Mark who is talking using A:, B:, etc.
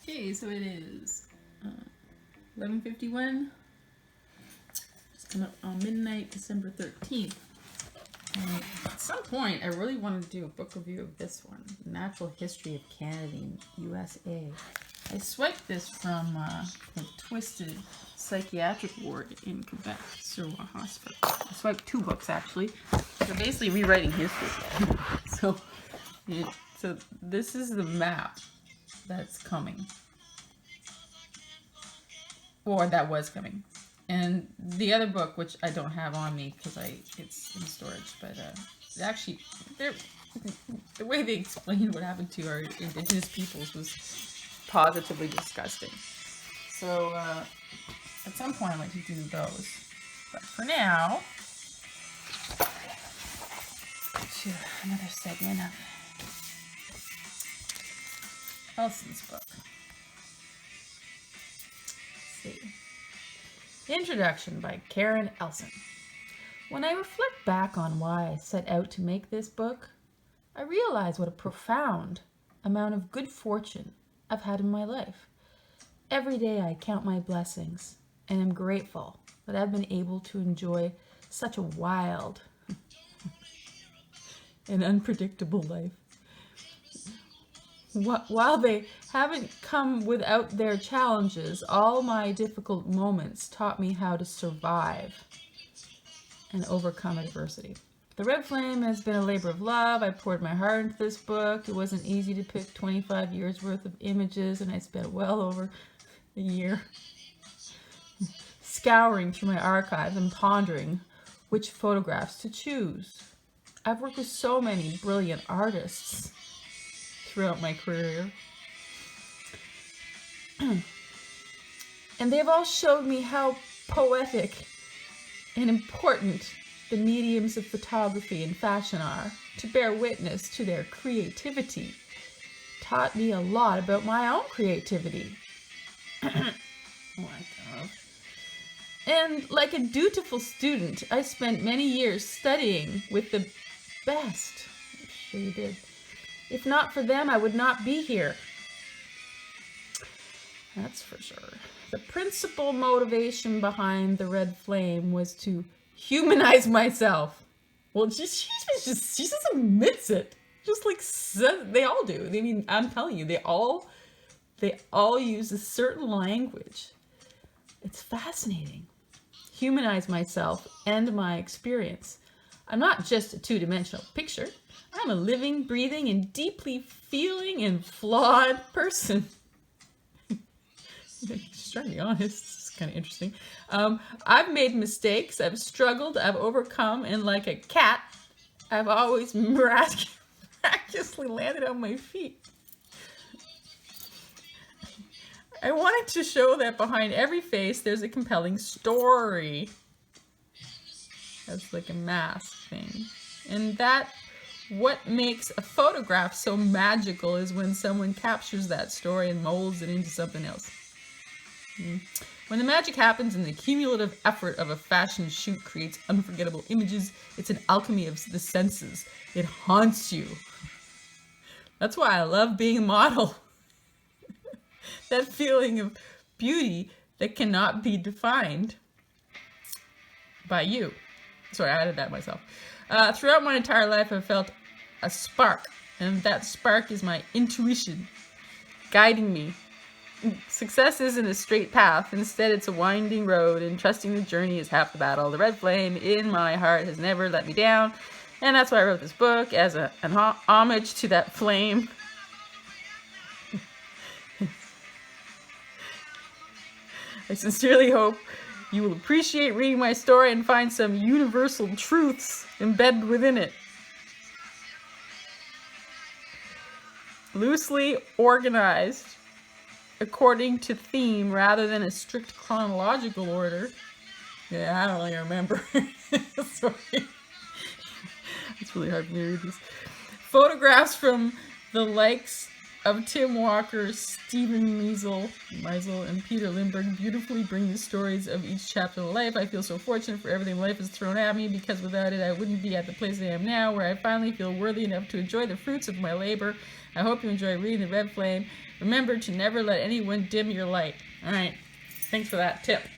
A: Okay, so it is 11:51. It's coming up on midnight, December 13th. And at some point, I really wanted to do a book review of this one, Natural History of Canada and USA. I swiped this from the Twisted Psychiatric Ward in Quebec, Sir Hospital. I swiped two books, actually. They're basically rewriting history. So this is the map that's coming. Or that was coming. And the other book, which I don't have on me because it's in storage, but actually, the way they explained what happened to our indigenous peoples was positively disgusting. So at some point, I'd like to do those. But for now, to another segment of Elson's book. Let's see. Introduction by Karen Elson. When I reflect back on why I set out to make this book, I realize what a profound amount of good fortune I've had in my life. Every day I count my blessings and am grateful that I've been able to enjoy such a wild and unpredictable life. While they haven't come without their challenges, all my difficult moments taught me how to survive and overcome adversity. The Red Flame has been a labor of love. I poured my heart into this book. It wasn't easy to pick 25 years worth of images, and I spent well over a year scouring through my archives and pondering which photographs to choose. I've worked with so many brilliant artists throughout my career, and they've all showed me how poetic and important the mediums of photography and fashion are. To bear witness to their creativity taught me a lot about my own creativity. And like a dutiful student, I spent many years studying with the best. I'm sure you did. If not for them, I would not be here. That's for sure. The principal motivation behind the Red Flame was to humanize myself. Well, she just admits it. Just like they all do. I mean, I'm telling you, they all use a certain language. It's fascinating. Humanize myself and my experience. I'm not just a two-dimensional picture. I'm a living, breathing, and deeply feeling and flawed person. Just trying to be honest. It's kind of interesting. I've made mistakes. I've struggled. I've overcome. And like a cat, I've always miraculously landed on my feet. I wanted to show that behind every face, there's a compelling story. That's like a mask thing. And that what makes a photograph so magical is when someone captures that story and molds it into something else. When the magic happens and the cumulative effort of a fashion shoot creates unforgettable images, it's an alchemy of the senses. It haunts you. That's why I love being a model. That feeling of beauty that cannot be defined by you. Sorry, I added that myself. Throughout my entire life, I've felt a spark, and that spark is my intuition guiding me. Success isn't a straight path. Instead, it's a winding road, and trusting the journey is half the battle. The Red Flame in my heart has never let me down, and that's why I wrote this book, as an homage to that flame. I sincerely hope you will appreciate reading my story and find some universal truths embedded within it. Loosely organized according to theme rather than a strict chronological order. Yeah, I don't really remember. Sorry. It's really hard for me to read these. Photographs from the likes of Tim Walker, Stephen Meisel, and Peter Lindbergh beautifully bring the stories of each chapter of life. I feel so fortunate for everything life has thrown at me, because without it I wouldn't be at the place I am now, where I finally feel worthy enough to enjoy the fruits of my labor. I hope you enjoy reading The Red Flame. Remember to never let anyone dim your light. All right. Thanks for that tip.